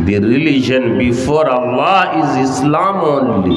The religion before Allah is Islam only।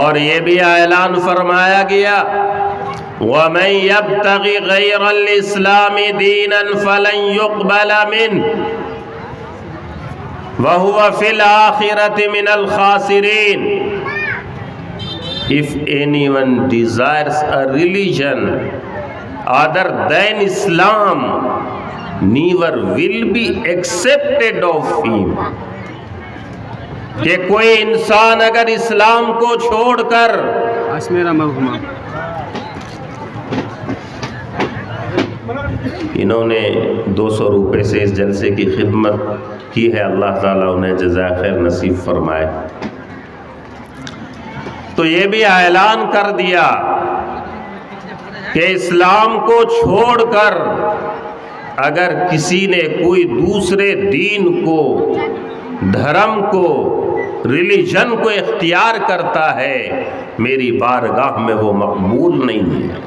اور یہ بھی اعلان فرمایا گیا وَمَن يَبْتَغِ غَيْرَ الْإِسْلَامِ دِينًا فَلَن يُقْبَلَ مِنْهُ وَهُوَ فِي الْآخِرَةِ مِنَ الْخَاسِرِينَ. If anyone desires a religion other than Islam, neither will be accepted of him. کہ کوئی انسان اگر اسلام کو چھوڑ کر انہوں نے 200 روپے سے اس جلسے کی خدمت کی ہے، اللہ تعالیٰ انہیں جزائے خیر نصیب فرمائے. تو یہ بھی اعلان کر دیا کہ اسلام کو چھوڑ کر اگر کسی نے کوئی دوسرے دین کو، دھرم کو، ریلیجن کو اختیار کرتا ہے، میری بارگاہ میں وہ مقبول نہیں ہے.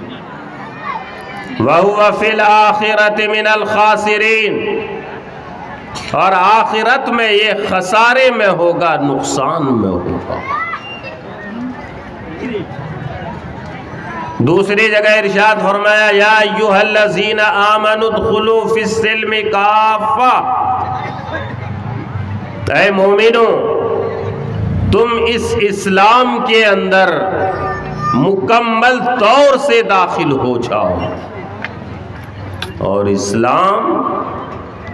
وَهُوَ فِي الْآخِرَةِ مِنَ الْخَاسِرِينَ. اور آخرت میں یہ خسارے میں ہوگا، نقصان میں ہوگا. دوسری جگہ ارشاد فرمایا یا ایھا الذین آمنوا ادخلوا فی السلم کافہ. اے مومنو، تم اس اسلام کے اندر مکمل طور سے داخل ہو جاؤ. اور اسلام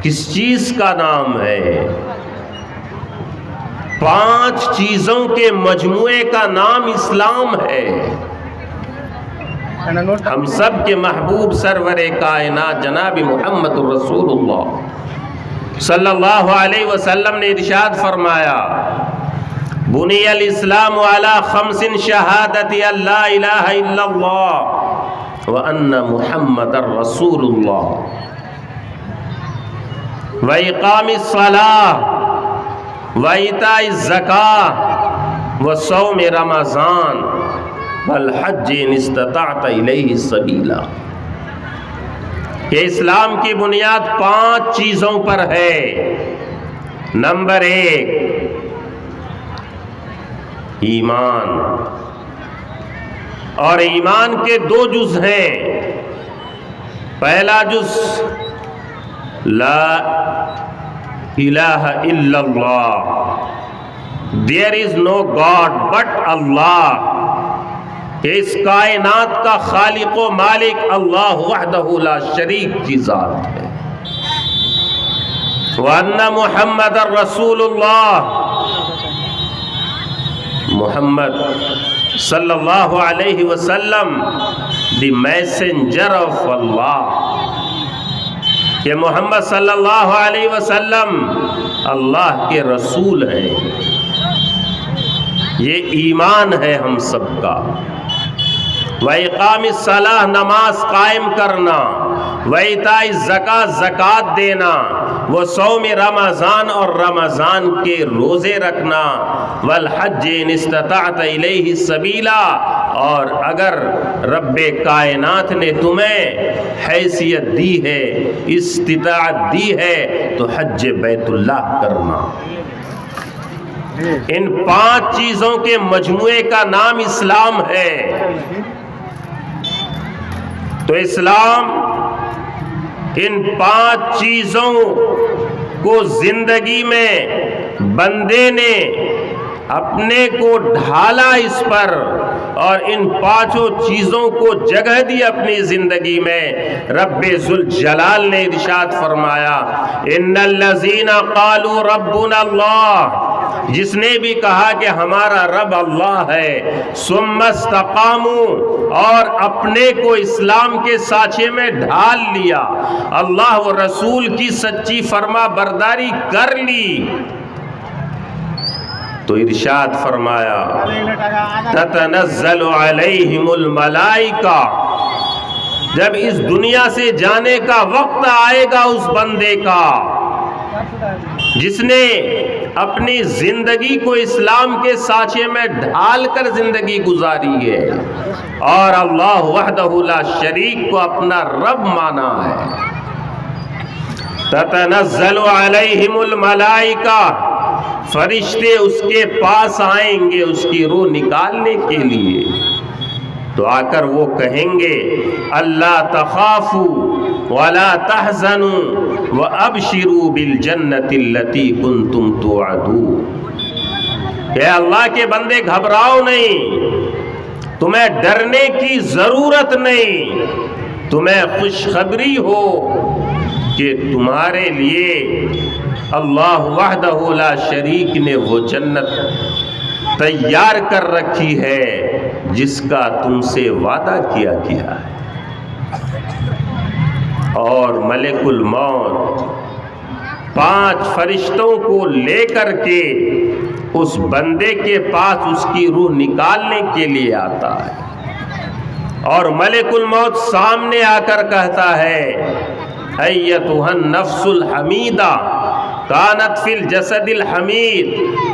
کس چیز کا نام ہے؟ 5 چیزوں کے مجموعے کا نام اسلام ہے. ہم سب کے محبوب سرور کائنات جناب محمد رسول اللہ صلی اللہ علیہ وسلم نے ارشاد فرمایا بنی الاسلام علی 5 شہادت ان لا الہ الا اللہ وان محمد رسول اللہ واقام الصلاۃ وایتاء الزکاۃ وصوم رمضان والحج ان استطعت الیہ سبیلا. کہ اسلام کی بنیاد 5 چیزوں پر ہے. نمبر 1 ایمان. اور ایمان کے 2 جز ہیں. پہلا جز لا الہ الا اللہ، there is no God but Allah. کہ اس کائنات کا خالق و مالک اللہ وحدہ لا شریک کی ذات ہے. وَأَنَّ مُحَمَّدَ رَسُولُ اللَّهِ، محمد صلی اللہ علیہ وسلم دی میسنجر آف اللہ. کہ محمد صلی اللہ علیہ وسلم اللہ کے رسول ہیں. یہ ایمان ہے ہم سب کا. وَإِقَامِ الصَّلَاةِ، نماز قائم کرنا. وَإِيتَاءِ الزَّكَاةِ، زکوٰۃ دینا. وَصَوْمِ رمضان، اور رمضان کے روزے رکھنا. وَالْحَجِّ إِنِ اسْتَطَعْتَ إِلَيْهِ سَبِيلًا، اور اگر رب کائنات نے تمہیں حیثیت دی ہے، استطاعت دی ہے، تو حج بیت اللہ کرنا. ان 5 چیزوں کے مجموعے کا نام اسلام ہے. تو اسلام ان 5 چیزوں کو زندگی میں بندے نے اپنے کو ڈھالا اس پر، اور ان 5 چیزوں کو جگہ دی اپنی زندگی میں. رب ذوالجلال نے ارشاد فرمایا ان الذین قالوا ربنا اللہ، جس نے بھی کہا کہ ہمارا رب اللہ ہے، ثم استقاموا، اور اپنے کو اسلام کے سانچے میں ڈھال لیا، اللہ و رسول کی سچی فرما برداری کر لی، تو ارشاد فرمایا تتنزل علیہم الملائکہ. جب اس دنیا سے جانے کا وقت آئے گا اس بندے کا جس نے اپنی زندگی کو اسلام کے سانچے میں ڈھال کر زندگی گزاری ہے اور اللہ وحدہ لا شریک کو اپنا رب مانا ہے. تتنزل علیہم الملائکہ فرشتے اس کے پاس آئیں گے اس کی روح نکالنے کے لیے، تو آ کر وہ کہیں گے اللہ تخافوا ولا تحزنوا وابشروا بالجنۃ التي كنتم توعدون۔ کہ اللہ کے بندے گھبراؤ نہیں، تمہیں ڈرنے کی ضرورت نہیں، تمہیں خوشخبری ہو کہ تمہارے لیے اللہ وحدہ لا شریک نے وہ جنت تیار کر رکھی ہے جس کا تم سے وعدہ کیا گیا ہے۔ اور ملک الموت 5 فرشتوں کو لے کر کے اس بندے کے پاس اس کی روح نکالنے کے لیے آتا ہے، اور ملک الموت سامنے آ کر کہتا ہے ایتھا النفس الحمیدہ کانت فی الجسد الحمید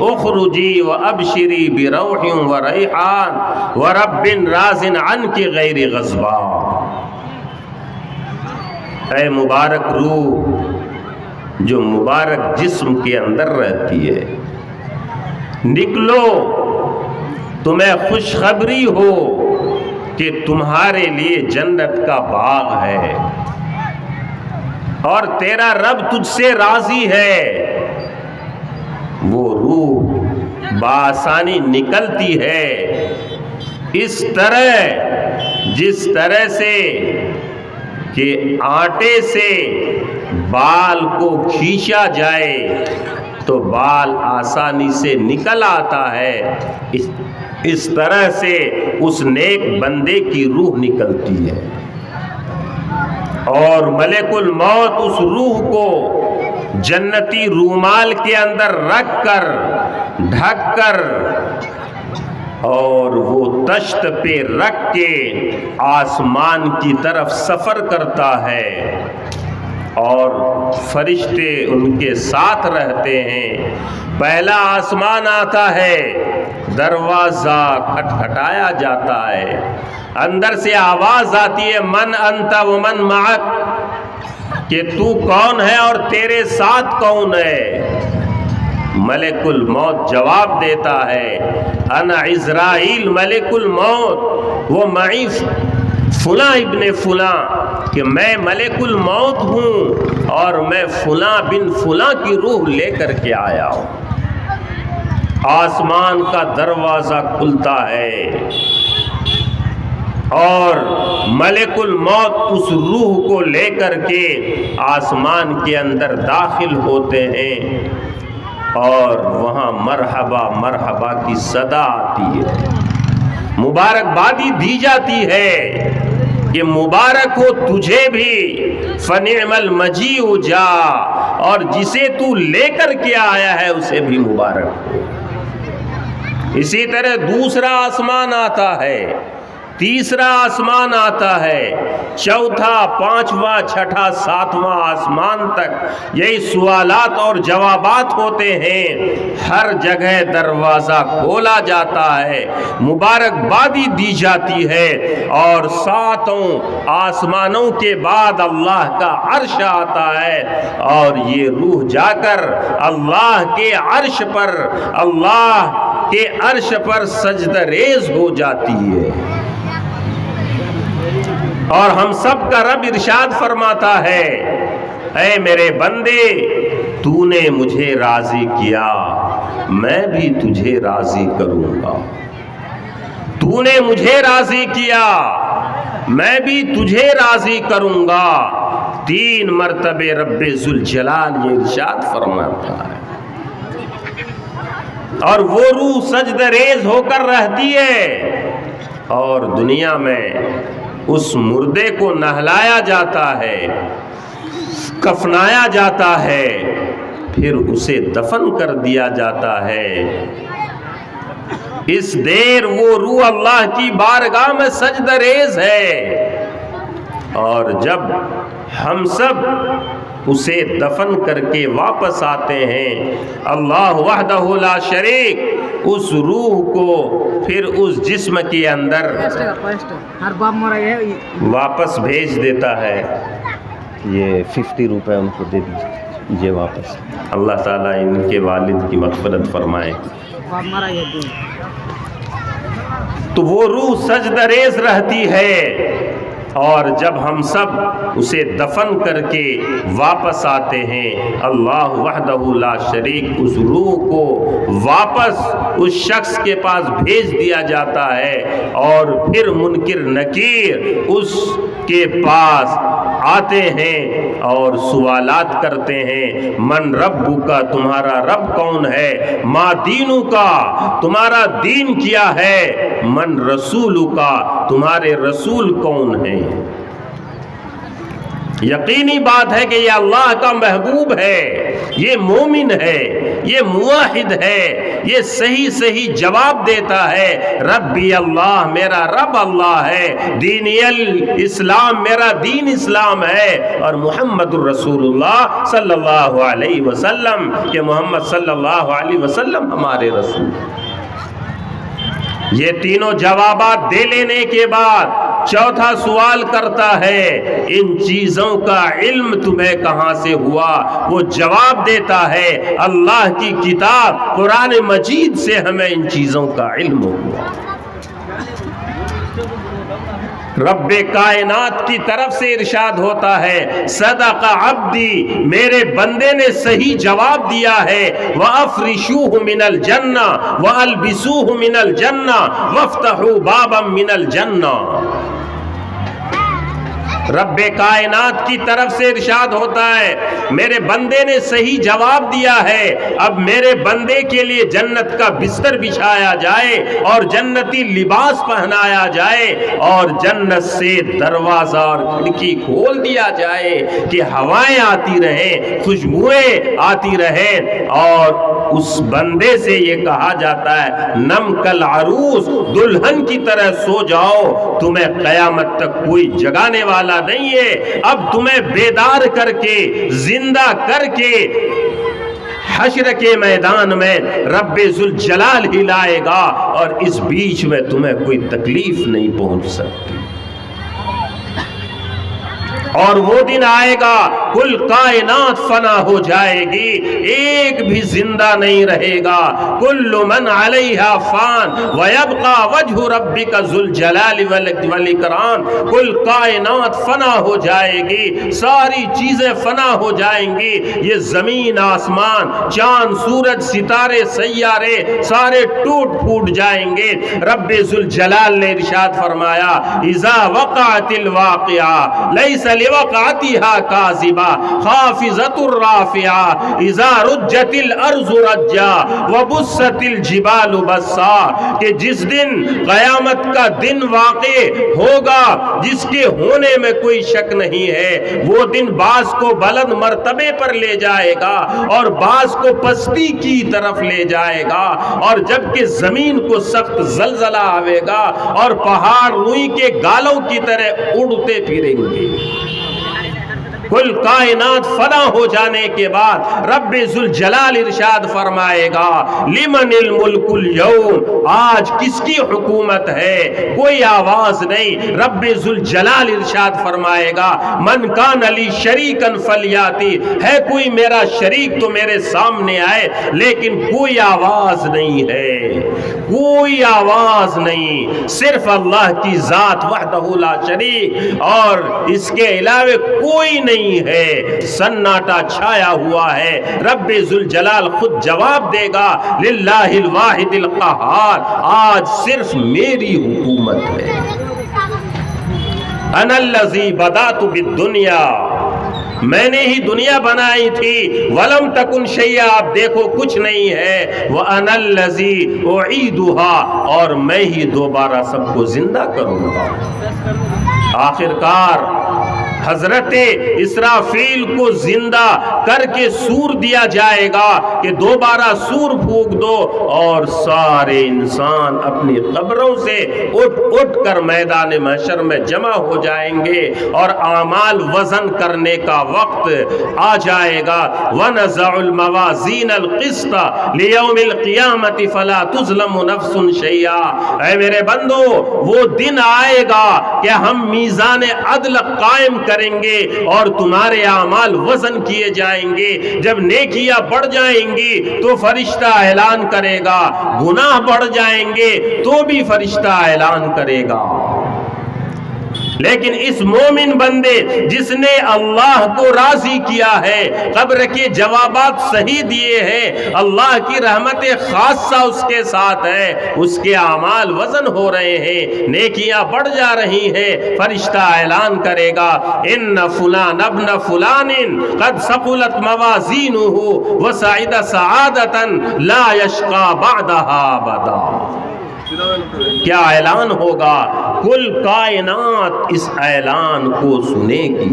اخرجی وابشری بروح وریحان ورب راض عنک غیر غضبان۔ اے مبارک روح جو مبارک جسم کے اندر رہتی ہے، نکلو، تمہیں خوشخبری ہو کہ تمہارے لیے جنت کا باغ ہے اور تیرا رب تجھ سے راضی ہے۔ وہ روح بآسانی نکلتی ہے، اس طرح جس طرح سے کہ آٹے سے بال کو کھینچا جائے تو بال آسانی سے نکل آتا ہے، اس طرح سے اس نیک بندے کی روح نکلتی ہے، اور ملک الموت اس روح کو جنتی رومال کے اندر رکھ کر ڈھک کر اور وہ تشت پہ رکھ کے آسمان کی طرف سفر کرتا ہے، اور فرشتے ان کے ساتھ رہتے ہیں۔ پہلا آسمان آتا ہے، دروازہ کھٹکھٹایا جاتا ہے، اندر سے آواز آتی ہے من انت ومن معک، کہ تو کون ہے اور تیرے ساتھ کون ہے؟ ملک الموت جواب دیتا ہے انا عزرائیل ملک الموت وہ معی فلاں ابن فلاں، کہ میں ملک الموت ہوں اور میں فلاں بن فلاں کی روح لے کر کے آیا ہوں۔ آسمان کا دروازہ کھلتا ہے اور ملک الموت اس روح کو لے کر کے آسمان کے اندر داخل ہوتے ہیں، اور وہاں مرحبا مرحبا کی صدا آتی ہے، مبارکبادی دی جاتی ہے کہ مبارک ہو تجھے بھی، فنعم المجیء جا، اور جسے تو لے کر کے آیا ہے اسے بھی مبارک ہو۔ اسی طرح دوسرا آسمان آتا ہے، تیسرا آسمان آتا ہے، چوتھا، پانچواں، چھٹا، ساتواں آسمان تک یہی سوالات اور جوابات ہوتے ہیں۔ ہر جگہ دروازہ کھولا جاتا ہے، مبارکبادی دی جاتی ہے، اور ساتوں آسمانوں کے بعد اللہ کا عرش آتا ہے، اور یہ روح جا کر اللہ کے عرش پر سجدہ ریز ہو جاتی ہے۔ اور ہم سب کا رب ارشاد فرماتا ہے اے میرے بندے تو نے مجھے راضی کیا، میں بھی تجھے راضی کروں گا، تو نے مجھے راضی کیا میں بھی تجھے راضی کروں گا۔ 3 مرتبے رب ذوالجلال یہ ارشاد فرماتا ہے، اور وہ روح سجدہ ریز ہو کر رہتی ہے، اور دنیا میں اس مردے کو نہلایا جاتا ہے، کفنایا جاتا ہے، پھر اسے دفن کر دیا جاتا ہے۔ اس دیر وہ روح اللہ کی بارگاہ میں سجدہ ریز ہے، اور جب ہم سب اسے دفن کر کے واپس آتے ہیں، اللہ وحدہ لا شریک اس روح کو پھر اس جسم کے اندر واپس بھیج دیتا ہے۔ یہ 50 روپے ان کو دے دیجیے۔ یہ واپس اللہ تعالیٰ ان کے والد کی مغفرت فرمائے۔ تو وہ روح سجدہ ریز رہتی ہے، اور جب ہم سب اسے دفن کر کے واپس آتے ہیں، اللہ وحدہ لا شریک اس روح کو واپس اس شخص کے پاس بھیج دیا جاتا ہے، اور پھر منکر نکیر اس کے پاس آتے ہیں اور سوالات کرتے ہیں، من ربک، تمہارا رب کون ہے، ما دینک، تمہارا دین کیا ہے، من رسولک، تمہارے رسول کون ہیں۔ یقینی بات ہے کہ یہ اللہ کا محبوب ہے، یہ مومن ہے، یہ موحد ہے، یہ صحیح جواب دیتا ہے، ربی اللہ، میرا رب اللہ ہے، دینی الاسلام، میرا دین اسلام ہے، اور محمد الرسول اللہ صلی اللہ علیہ وسلم، کہ محمد صلی اللہ علیہ وسلم ہمارے رسول۔ یہ تینوں جوابات دے لینے کے بعد چوتھا سوال کرتا ہے، ان چیزوں کا علم تمہیں کہاں سے ہوا؟ وہ جواب دیتا ہے، اللہ کی کتاب قرآن مجید سے ہمیں ان چیزوں کا علم ہوا۔ رب کائنات کی طرف سے ارشاد ہوتا ہے، صدق عبدی، میرے بندے نے صحیح جواب دیا ہے، وَأَفْرِشُوهُ مِنَ الْجَنَّةِ وَأَلْبِسُوهُ مِنَ الْجَنَّةِ وَافْتَحُوا بَابًا مِنَ الْجَنَّةِ۔ رب کائنات کی طرف سے ارشاد ہوتا ہے، میرے بندے نے صحیح جواب دیا ہے، اب میرے بندے کے لیے جنت کا بستر بچھایا جائے اور جنتی لباس پہنایا جائے، اور جنت سے دروازہ اور کھڑکی کھول دیا جائے کہ ہوائیں آتی رہیں، خوشبوئیں آتی رہیں، اور اس بندے سے یہ کہا جاتا ہے، نم کل عروس، دلہن کی طرح سو جاؤ، تمہیں قیامت تک کوئی جگانے والا نہیں ہے، اب تمہیں بیدار کر کے، زندہ کر کے حشر کے میدان میں رب ذوالجلال ہی لائے گا، اور اس بیچ میں تمہیں کوئی تکلیف نہیں پہنچ سکتی۔ اور وہ دن آئے گا، کل کائنات فنا ہو جائے گی، ایک بھی زندہ نہیں رہے گا، کل من علیہا فان ویبقى وجہ ربک ذو الجلال والاکرام، کل کائنات فنا ہو جائے گی، ساری چیزیں فنا ہو جائیں گی، یہ زمین آسمان، چاند سورج ستارے سیارے سارے ٹوٹ پھوٹ جائیں گے۔ رب ذوالجلال نے ارشاد فرمایا، اذا وقعت الواقعہ لیس لوقعتها کاذبہ خافضۃ الرافعہ اذا رجت الارض رجا وبست الجبال بسا، کہ جس دن قیامت کا دن واقع ہوگا جس کے ہونے میں کوئی شک نہیں ہے، وہ دن بعض کو بلند مرتبے پر لے جائے گا اور بعض کو پستی کی طرف لے جائے گا، اور جبکہ زمین کو سخت زلزلہ آئے گا اور پہاڑ روئی کے گالوں کی طرح اڑتے پھریں گے۔ کل کائنات فنا ہو جانے کے بعد رب ذوالجلال ارشاد فرمائے گا، لمن الملک اليوم، آج کس کی حکومت ہے؟ کوئی آواز نہیں۔ رب ذوالجلال ارشاد فرمائے گا، من کان لی شریکا فلیاتی، ہے کوئی میرا شریک تو میرے سامنے آئے، لیکن کوئی آواز نہیں ہے، کوئی آواز نہیں، صرف اللہ کی ذات وحدہ لا شریک، اور اس کے علاوہ کوئی نہیں ہے۔ سناٹا چھایا ہوا ہے، رب ذوالجلال خود جواب دے گا، للہ الواحد القہار، آج صرف میری حکومت ہے۔ انا الذی بدأت بالدنیا، میں نے ہی دنیا بنائی تھی، ولم تکن شیئا، آپ دیکھو کچھ نہیں ہے، وَأَنَا الَّذِي أُعِيدُهَا، اور میں ہی دوبارہ سب کو زندہ کروں گا۔ آخرکار حضرت اسرافیل کو زندہ کر کے سور دیا جائے گا کہ دوبارہ سور پھونک دو، اور سارے انسان اپنی قبروں سے اٹھ کر میدان محشر میں جمع ہو جائیں گے، اور اعمال وزن کرنے کا وقت آ جائے گا۔ وَنَزَعُ الْمَوَازِينَ الْقِسْطَ لِيَوْمِ الْقِيَامَةِ فَلَا تُظْلَمُ نَفْسٌ شَيْئًا، اے میرے بندو، وہ دن آئے گا کہ ہم میزان عدل قائم کریں کریں گے اور تمہارے اعمال وزن کیے جائیں گے. جب نیکیاں بڑھ جائیں گی تو فرشتہ اعلان کرے گا, گناہ بڑھ جائیں گے تو بھی فرشتہ اعلان کرے گا. لیکن اس مومن بندے جس نے اللہ کو راضی کیا ہے, قبر کے جوابات صحیح دیے ہیں, اللہ کی رحمت خاصہ اس کے ساتھ ہے, اس کے اعمال وزن ہو رہے ہیں, نیکیاں بڑھ جا رہی ہیں, فرشتہ اعلان کرے گا ان فلان ابن فلان قد ثقلت موازینہ وسعد سعادتا لا یشقى بعدها ابدا. کیا اعلان ہوگا, کل کائنات اس اعلان کو سنے گی.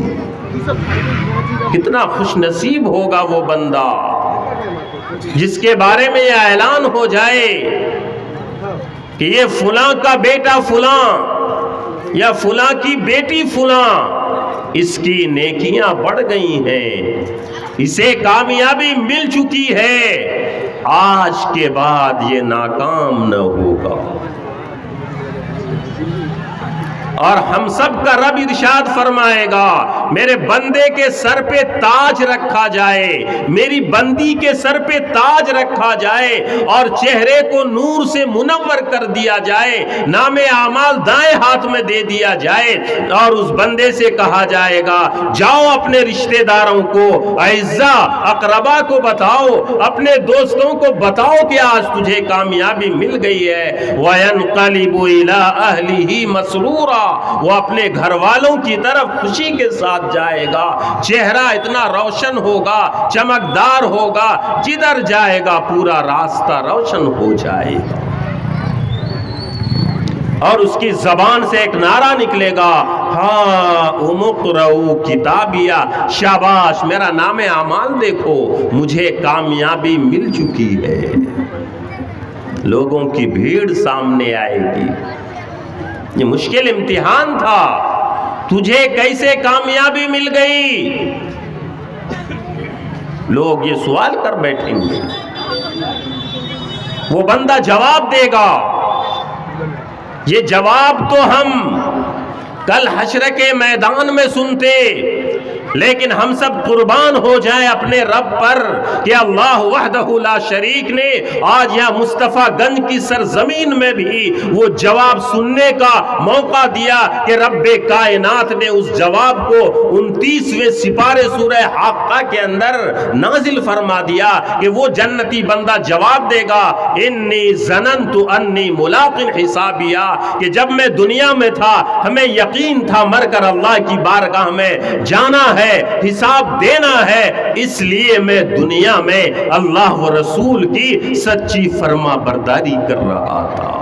کتنا خوش نصیب ہوگا وہ بندہ جس کے بارے میں یہ اعلان ہو جائے کہ یہ فلاں کا بیٹا فلاں یا فلاں کی بیٹی فلاں, اس کی نیکیاں بڑھ گئی ہیں, اسے کامیابی مل چکی ہے, آج کے بعد یہ ناکام نہ ہوگا. اور ہم سب کا رب ارشاد فرمائے گا میرے بندے کے سر پہ تاج رکھا جائے, میری بندی کے سر پہ تاج رکھا جائے اور چہرے کو نور سے منور کر دیا جائے, نام اعمال دائیں ہاتھ میں دے دیا جائے اور اس بندے سے کہا جائے گا جاؤ اپنے رشتہ داروں کو, اعزاء اقربا کو بتاؤ, اپنے دوستوں کو بتاؤ کہ آج تجھے کامیابی مل گئی ہے. وَيَنْقَلِبُ إِلَىٰ أَهْلِهِ مَسْرُورًا, وہ اپنے گھر والوں کی طرف خوشی کے ساتھ جائے گا, چہرہ اتنا روشن ہوگا, چمکدار ہوگا, جدھر جائے گا پورا راستہ روشن ہو جائے گا. اور اس کی زبان سے ایک نعرہ نکلے گا ہاں اقرؤ کتابیہ, شاباش میرا نام اعمال دیکھو, مجھے کامیابی مل چکی ہے. لوگوں کی بھیڑ سامنے آئے گی, یہ مشکل امتحان تھا, تجھے کیسے کامیابی مل گئی؟ لوگ یہ سوال کر بیٹھیں گے. وہ بندہ جواب دے گا, یہ جواب تو ہم کل حشر کے میدان میں سنتے, لیکن ہم سب قربان ہو جائیں اپنے رب پر کہ اللہ وحدہ لا شریک نے آج یہاں مصطفیٰ گنج کی سرزمین میں بھی وہ جواب سننے کا موقع دیا کہ رب کائنات نے اس جواب کو 29ویں سپارے سورہ حاقہ کے اندر نازل فرما دیا کہ وہ جنتی بندہ جواب دے گا انی ظننت انی ملاق حسابیہ, کہ جب میں دنیا میں تھا ہمیں یقین تھا مر کر اللہ کی بارگاہ میں جانا ہے, حساب دینا ہے, اس لیے میں دنیا میں اللہ و رسول کی سچی فرما برداری کر رہا تھا,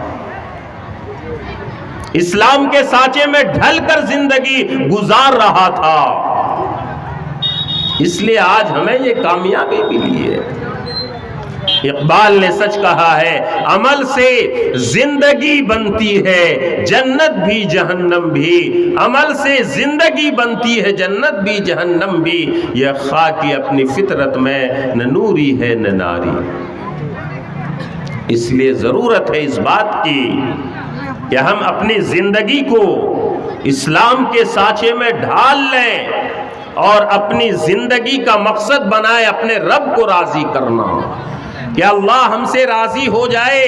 اسلام کے سانچے میں ڈھل کر زندگی گزار رہا تھا. اس لیے آج ہمیں یہ کامیابی ملی ہے. اقبال نے سچ کہا ہے عمل سے زندگی بنتی ہے جنت بھی جہنم بھی, عمل سے زندگی بنتی ہے جنت بھی جہنم بھی, یہ خاکی اپنی فطرت میں نہ نوری ہے نہ ناری. اس لیے ضرورت ہے اس بات کی کہ ہم اپنی زندگی کو اسلام کے سانچے میں ڈھال لیں اور اپنی زندگی کا مقصد بنائے اپنے رب کو راضی کرنا, کہ اللہ ہم سے راضی ہو جائے.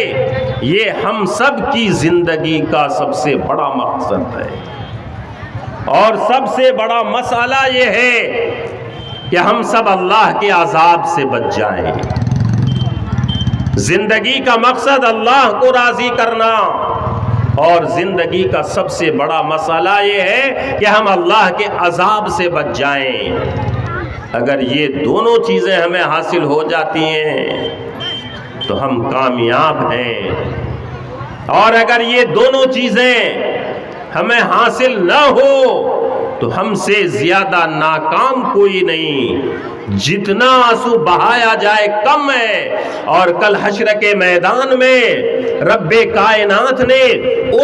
یہ ہم سب کی زندگی کا سب سے بڑا مقصد ہے اور سب سے بڑا مسئلہ یہ ہے کہ ہم سب اللہ کے عذاب سے بچ جائیں. زندگی کا مقصد اللہ کو راضی کرنا اور زندگی کا سب سے بڑا مسئلہ یہ ہے کہ ہم اللہ کے عذاب سے بچ جائیں. اگر یہ دونوں چیزیں ہمیں حاصل ہو جاتی ہیں تو ہم کامیاب ہیں, اور اگر یہ دونوں چیزیں ہمیں حاصل نہ ہو تو ہم سے زیادہ ناکام کوئی نہیں. جتنا آنسو بہایا جائے کم ہے, اور کل حشر کے میدان میں رب کائنات نے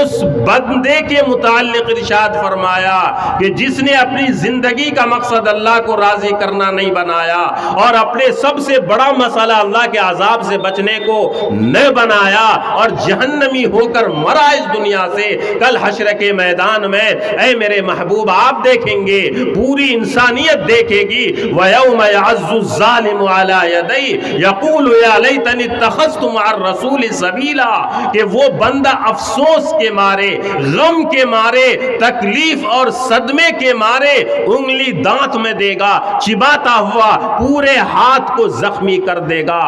اس بندے کے متعلق ارشاد فرمایا کہ جس نے اپنی زندگی کا مقصد اللہ کو راضی کرنا نہیں بنایا اور اپنے سب سے بڑا مسئلہ اللہ کے عذاب سے بچنے کو نہ بنایا اور جہنمی ہو کر مرا اس دنیا سے، کل حشر کے میدان میں اے میرے محبوب آپ دیکھیں گے، پوری انسانیت دیکھے گی، وَيَوْمَ يَعَزُّ الظَّالِمُ عَلَى يَدَيْهِ يَقُولُ يَا لَيْتَنِي اتَّخَذْتُ مَعَ الرَّسُولِ سَبِيلًا، کہ وہ بندہ افسوس کے مارے، غم کے مارے، تکلیف اور صدمے کے مارے انگلی دانت میں دے گا، چباتا ہوا پورے ہاتھ کو زخمی کر دے گا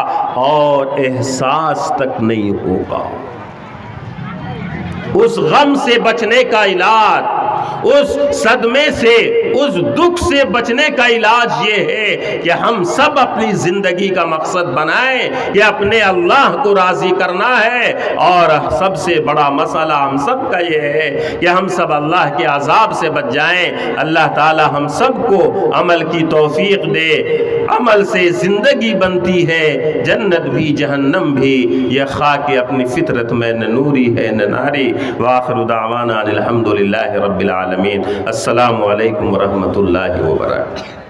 اور احساس تک نہیں ہوگا۔ اس غم سے بچنے کا علاج، اس صدمے سے، اس دکھ سے بچنے کا علاج یہ ہے کہ ہم سب اپنی زندگی کا مقصد بنائیں کہ اپنے اللہ کو راضی کرنا ہے، اور سب سے بڑا مسئلہ ہم سب کا یہ ہے کہ ہم سب اللہ کے عذاب سے بچ جائیں۔ اللہ تعالی ہم سب کو عمل کی توفیق دے۔ عمل سے زندگی بنتی ہے، جنت بھی جہنم بھی، یہ خاک اپنی فطرت میں نہ نوری ہے نہ ناری۔ وآخر دعوانا الحمدللہ رب العالمین۔ السلام علیکم ورحمۃ اللہ وبرکاتہ۔